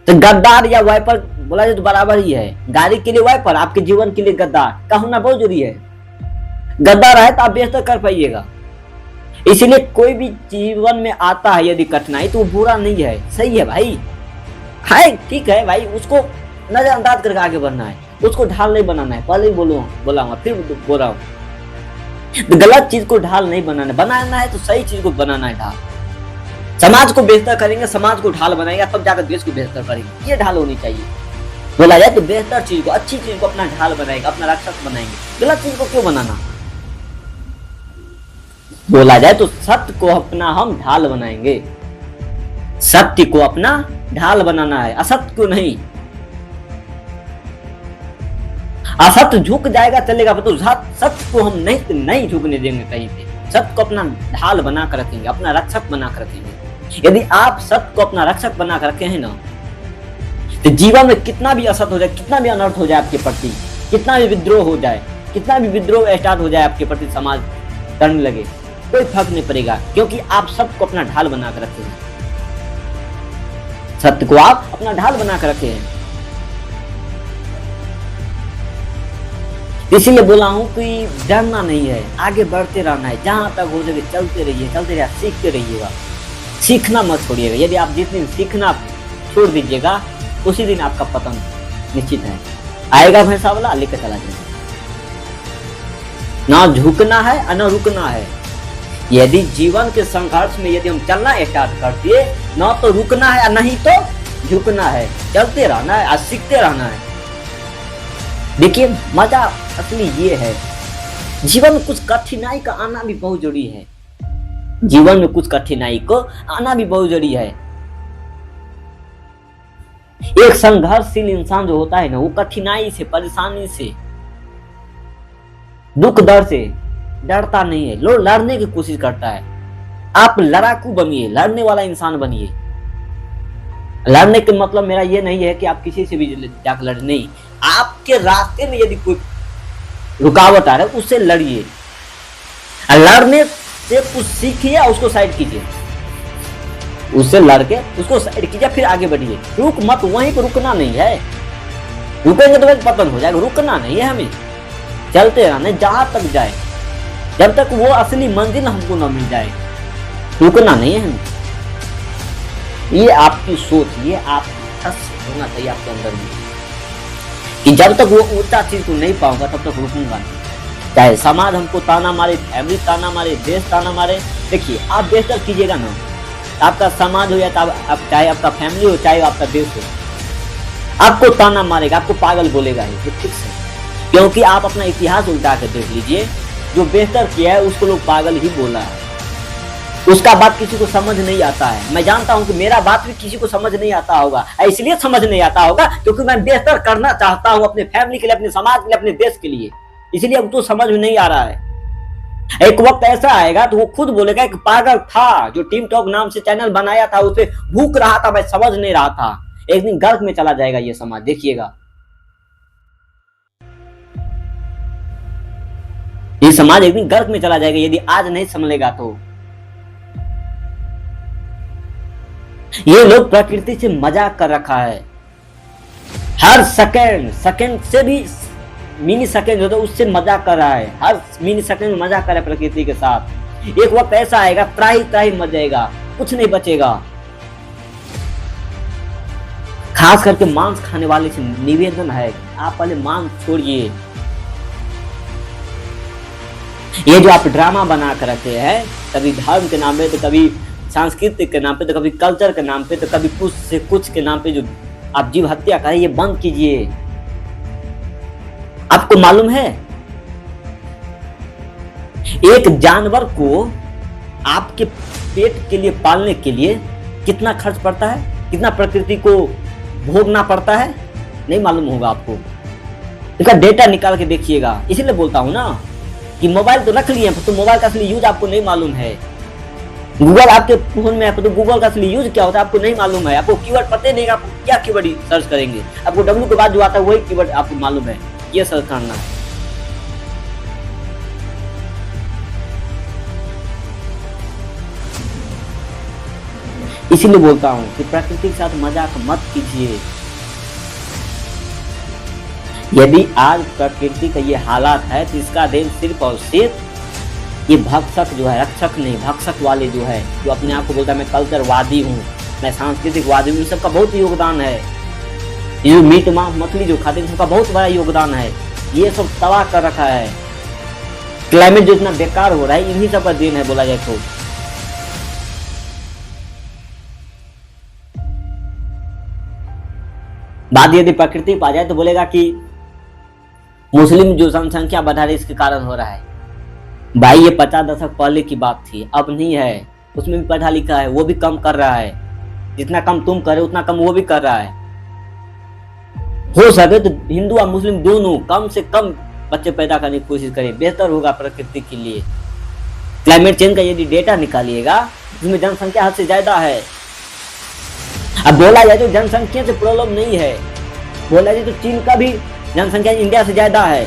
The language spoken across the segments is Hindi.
तो गद्दार या वाइपर बोला जाए तो बराबर ही है। गाड़ी के लिए वाइपर, आपके जीवन के लिए गद्दार का होना बहुत जरूरी है। गद्दार है तो आप बेहतर कर पाइएगा। इसीलिए कोई भी जीवन में आता है यदि कठिनाई तो वो बुरा नहीं है, सही है भाई, है ठीक है भाई, उसको नजरअंदाज करके आगे बढ़ना है, उसको ढाल नहीं बनाना है। पहले ही बोला फिर बोल रहा हूँ, गलत चीज को ढाल नहीं बनाना है तो सही चीज को बनाना है ढाल। समाज को बेहतर करेंगे, समाज को ढाल बनाएगा, तब जाकर देश को बेहतर करेंगे। ये ढाल होनी चाहिए। बोला जाए तो बेहतर चीज को, अच्छी चीज को अपना ढाल बनाएगा, अपना रक्षक बनाएंगे। गलत चीज को क्यों बनाना? बोला जाए तो सत्य को अपना हम ढाल बनाएंगे, सत्य को अपना ढाल बनाना है, असत्य को नहीं। असत्य झुक जाएगा चलेगा, तो सत्य को हम नहीं झुकने देंगे कहीं पे। सत्य को अपना ढाल बनाकर रखेंगे, अपना रक्षक बनाकर रखेंगे। यदि आप सत्य को अपना रक्षक बनाकर रखे हैं ना, तो जीवन में कितना भी असत्य हो जाए, कितना भी अनर्थ हो जाए आपके प्रति, कितना भी विद्रोह हो जाए, कितना भी विद्रोह स्टार्ट हो जाए आपके प्रति, समाज करने लगे, कोई फर्क नहीं पड़ेगा, क्योंकि आप सत्य को अपना ढाल बनाकर रखे हैं। सत्य को आप अपना ढाल बनाकर रखे हैं। इसीलिए बोला हूं कि डरना नहीं है, आगे बढ़ते रहना है, जहां तक हो सके चलते रहिए, सीखते रहिएगा, सीखना मत छोड़िएगा। यदि आप जिस दिन सीखना छोड़ दीजिएगा उसी दिन आपका पतन निश्चित है। आएगा भैंसा वाला लेकर चला जाएगा। ना झुकना है और ना रुकना है। यदि जीवन के संघर्ष में यदि हम चलना स्टार्ट कर दिए, ना तो रुकना है और नहीं तो झुकना है, चलते रहना है और सीखते रहना है। देखिए मजा असली ये है, जीवन में कुछ कठिनाई का आना भी बहुत जरूरी है। जीवन में कुछ कठिनाई को आना भी बहुत जरूरी है। एक संघर्षशील इंसान जो होता है ना, वो कठिनाई से, परेशानी से, दुख दर्द से डरता नहीं है, लोग लड़ने की कोशिश करता है। आप लड़ाकू बनिए, लड़ने वाला इंसान बनिए। लड़ने के मतलब मेरा ये नहीं है कि आप किसी से भी जाकर लड़े, नहीं। आपके रास्ते में यदि कोई रुकावट आ रहा है उससे लड़िए, लड़ने से कुछ सीखिए, उसको साइड कीजिए, उससे लड़के उसको साइड कीजिए, फिर आगे बढ़िए। रुक मत, वहीं पर रुकना नहीं है, रुकेंगे तो पतन हो जाएगा। रुकना नहीं है, हमें चलते रहना, जहां तक जाए, जब तक वो असली मंजिल हमको न मिल जाए। रुकना नहीं है हमें। ये आपकी सोच, ये आप होना चाहिए आपके अंदर में, कि जब तक वो ऊंचा चीज को नहीं पाऊंगा तब तक रुकूंगा नहीं। चाहे समाज हमको ताना मारे, फैमिली ताना मारे, देश ताना मारे, देखिए आप बेहतर कीजिएगा ना, आपका समाज हो या चाहे आपका फैमिली हो, चाहे आपका देश हो, आपको ताना मारेगा, आपको पागल बोलेगा ही, ठीक है। क्योंकि आप अपना इतिहास उल्टा कर देख लीजिए, जो बेहतर किया है उसको लोग पागल ही बोला है, उसका बात किसी को समझ नहीं आता है। मैं जानता हूं कि मेरा बात भी किसी को समझ नहीं आता होगा, इसलिए समझ नहीं आता होगा क्योंकि मैं बेहतर करना चाहता हूं अपने फैमिली के लिए, अपने समाज के लिए, अपने देश के लिए, इसलिए अब तो समझ में नहीं आ रहा है। एक वक्त ऐसा आएगा तो वो खुद बोलेगा एक पागल था जो टीम टॉक नाम से चैनल बनाया था, उसे भूख रहा था, मैं समझ नहीं रहा था। एक दिन गर्क में चला जाएगा ये समाज, देखिएगा। ये समाज एक दिन गर्क में चला जाएगा यदि आज नहीं संभलेगा तो। ये लोग प्रकृति से मजाक कर रखा है, हर सेकंड से भी मिनी सेकंड होता है उससे मजाक कर रहा है, हर मिनी सेकंड में मजाक कर रहा है प्रकृति के साथ। एक वक्त ऐसा आएगा त्राही मच जाएगा, कुछ नहीं बचेगा। खास करके मांस खाने वाले से निवेदन है, आप पहले मांस छोड़िए। ये जो आप ड्रामा बना कर रखे हैं, कभी धर्म के नाम पे, तो कभी सांस्कृतिक के नाम पे, तो कभी कल्चर के नाम पे, तो कभी कुछ से कुछ के नाम पे जो आप जीव हत्या करें, ये बंद कीजिए। आपको मालूम है एक जानवर को आपके पेट के लिए पालने के लिए कितना खर्च पड़ता है, कितना प्रकृति को भोगना पड़ता है? नहीं मालूम होगा आपको, इसका डेटा निकाल के देखिएगा। इसीलिए बोलता हूं ना कि मोबाइल तो रख लिए, तो मोबाइल का असली यूज आपको नहीं मालूम है। गूगल आपके फोन में है तो गूगल का असली यूज क्या होता है आपको नहीं मालूम है। आपको कीवर्ड पता नहीं, आप क्या कीवर्ड सर्च करेंगे, आपको डब्ल्यू के बाद जो आता है वही कीवर्ड आपको मालूम है, ये सर्च करना है। इसीलिए बोलता हूँ कि प्रकृति के साथ मजाक मत कीजिए। यदि आज प्रकृति का ये हालात है तो इसका देन सिर्फ और सिर्फ ये भक्षक जो है, रक्षक नहीं भक्षक वाले जो है, जो अपने आप को बोलता है मैं कल्चरवादी हूँ, मैं सांस्कृतिक वादी हूँ, सबका बहुत योगदान है। ये मीट मांस मछली जो खाते हैं सबका बहुत बड़ा योगदान है। ये सब तबाह कर रखा है। क्लाइमेट जो इतना बेकार हो रहा है इन्हीं सब का देन है बोला जाए तो। बात यदि प्रकृति पर आ जाए तो बोलेगा कि मुस्लिम जो जनसंख्या बढ़ा रही इसके कारण हो रहा है। भाई ये 50 दशक पहले की बात थी, अब नहीं है। उसमें भी पढ़ा लिखा है, वो भी कम कर रहा है। जितना कम तुम करे उतना कम वो भी कर रहा है। हो सके तो हिंदू और मुस्लिम दोनों कम से कम बच्चे पैदा करने की कोशिश करें, बेहतर होगा प्रकृति के लिए। क्लाइमेट चेंज का यदि डेटा निकालिएगा जिसमें जनसंख्या हद से ज्यादा है। अब बोला जाए तो जनसंख्या से प्रॉब्लम नहीं है, बोला जाए तो चीन का भी जनसंख्या इंडिया से ज्यादा है,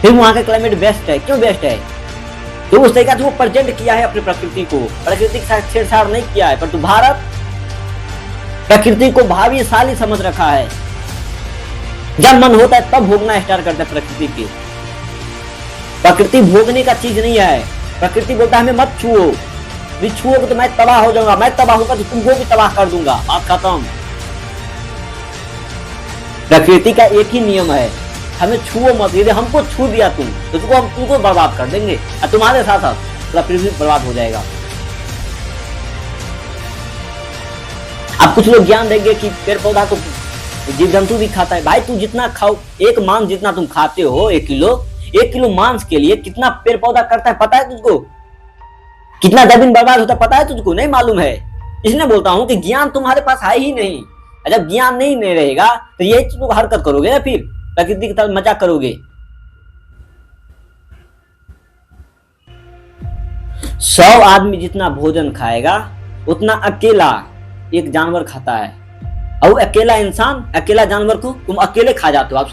फिर वहां का क्लाइमेट बेस्ट है। क्यों बेस्ट है? तो उस तरीका से वो प्रेजेंट किया है अपनी प्रकृति को, प्रकृति के साथ छेड़छाड़ नहीं किया है। पर तो भारत प्रकृति को भाग्यशाली समझ रखा है। जब मन होता है तब भोगना स्टार्ट करता है प्रकृति की। प्रकृति भोगने का चीज नहीं है। प्रकृति बोलता है हमें मत छुओ, भी छुओगे तो मैं तबाह हो जाऊंगा, मैं तबाह होगा तो तुमको भी तबाह कर दूंगा, बात खत्म। प्रकृति का एक ही नियम है, हमें छुओ मत। यदि हमको छू दिया तुम तो तुमको बर्बाद कर देंगे और तुम्हारे साथ साथ पूरा पृथ्वी बर्बाद हो जाएगा। अब कुछ लोग ज्ञान देंगे कि पेड़ पौधा तो जीव जंतु भी खाता है। भाई तू जितना खाओ, एक मांस जितना तुम खाते हो, 1 किलो मांस के लिए कितना पेड़ पौधा करता है पता है तुझको? कितना जमीन बर्बाद होता है पता है तुझको? नहीं मालूम है। इसलिए बोलता हूं कि ज्ञान तुम्हारे पास है ही नहीं। जब ज्ञान नहीं रहेगा तो यही तुम हरकत करोगे ना, फिर प्रकृति की तरह मजाक करोगे। 100 आदमी जितना भोजन खाएगा उतना अकेला एक जानवर खाता है। और अकेला इंसान अकेला जानवर को तुम अकेले खा जाते हो। आप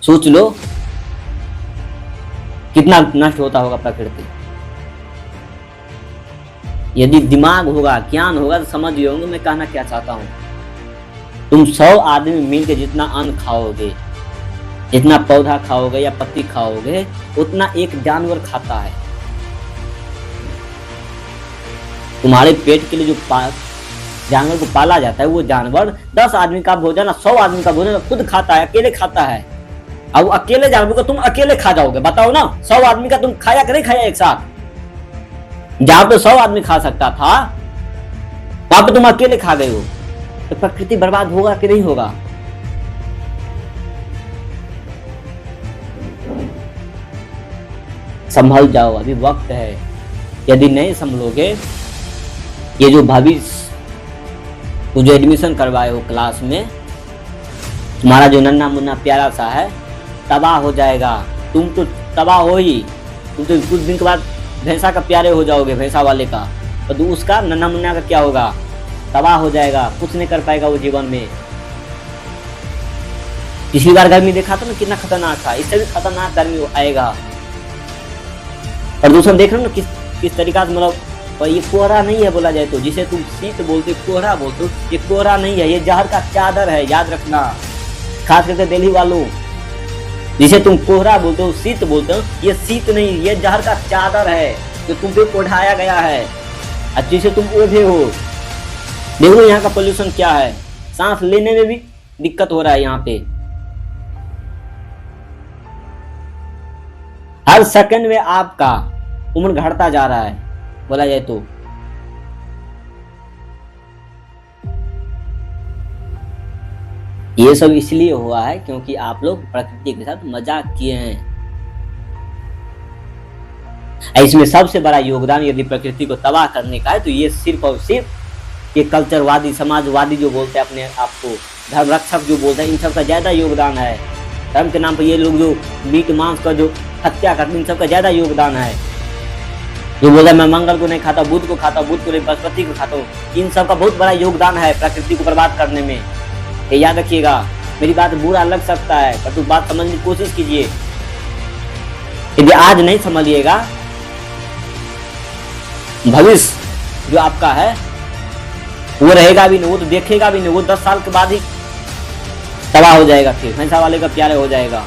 सोच लो कितना नष्ट होता होगा प्रकृति। यदि दिमाग होगा, ज्ञान होगा तो समझ गए होंगे मैं कहना क्या चाहता हूं। तुम 100 आदमी मिलकर जितना अन्न खाओगे, जितना पौधा खाओगे या पत्ती खाओगे, उतना एक जानवर खाता है। तुम्हारे पेट के लिए जो जानवर को पाला जाता है वो जानवर 10 आदमी का भोजन, 100 आदमी का भोजन खुद खाता है, अकेले खाता है। अब अकेले जानवर को तुम अकेले खा जाओगे, बताओ ना। 100 आदमी का तुम खाया कि नहीं खाया एक साथ? जहां पे 100 आदमी खा सकता था वहां पे तुम अकेले खा गए हो, तो प्रकृति बर्बाद होगा कि नहीं होगा? संभल जाओ, अभी वक्त है। यदि नहीं संभलोगे, ये जो भविष्य तू जो एडमिशन करवाए हो क्लास में, तुम्हारा जो नन्हा मुन्ना प्यारा सा है तबाह हो जाएगा। तुम तो तबाह हो ही, तुम तो कुछ दिन के बाद भैंसा का प्यारे हो जाओगे, भैंसा वाले का। और तो उसका नन्हा मुन्ना का क्या होगा? तबाह हो जाएगा, कुछ नहीं कर पाएगा वो जीवन में। पिछली बार गर्मी देखा था ना कितना खतरनाक था, इससे भी खतरनाक गर्मी आएगा। प्रदूषण देख रहे हो ना किस तरीका से, मतलब और ये कोहरा नहीं है बोला जाए तो, जिसे तुम शीत बोलते कोहरा बोलते हो, ये कोहरा नहीं है, ये जहर का चादर है, याद रखना। खास करके दिल्ली वालों, जिसे तुम कोहरा बोलते हो, शीत बोलते हो, ये शीत नहीं, ये जहर का चादर है जो तुम पे ओढ़ाया गया है और जिसे तुम ओढ़े हो। देखो यहाँ का पोल्यूशन क्या है, सांस लेने में भी दिक्कत हो रहा है। यहाँ पे हर सेकंड में आपका उम्र घटता जा रहा है बोला जाए तो। ये सब इसलिए हुआ है क्योंकि आप लोग प्रकृति के साथ मजाक किए हैं। इसमें सबसे बड़ा योगदान यदि प्रकृति को तबाह करने का है तो ये सिर्फ और सिर्फ ये कल्चरवादी, समाजवादी जो बोलते हैं अपने आप को, धर्म रक्षक जो बोलते हैं, इन सब का ज्यादा योगदान है। धर्म के नाम पर ये लोग जो मीट मांस का जो हत्या करते हैं, इन सब का ज्यादा योगदान है। जो बोला मैं मंगल को नहीं खाता, बुध को खाता, बुध को नहीं बृहस्पति को खाता हूँ, इन सब का बहुत बड़ा योगदान है प्रकृति को बर्बाद करने में। ये याद रखिएगा। मेरी बात बुरा लग सकता है पर तुम बात समझने की कोशिश कीजिए। यदि आज नहीं समझिएगा, भविष्य जो आपका है वो रहेगा भी नहीं, वो तो देखेगा भी नहीं, वो 10 साल के बाद ही तबाह हो जाएगा, फिर भैंसा वाले का प्यारे हो जाएगा।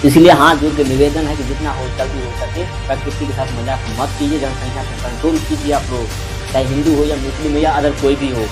इसलिए हाथ जोड़ के निवेदन है कि जितना हो जल्दी हो सके प्रकृति के साथ मजाक मत कीजिए, जनसंख्या को कंट्रोल कीजिए आप लोग, चाहे हिंदू हो या मुस्लिम हो या अदर कोई भी हो।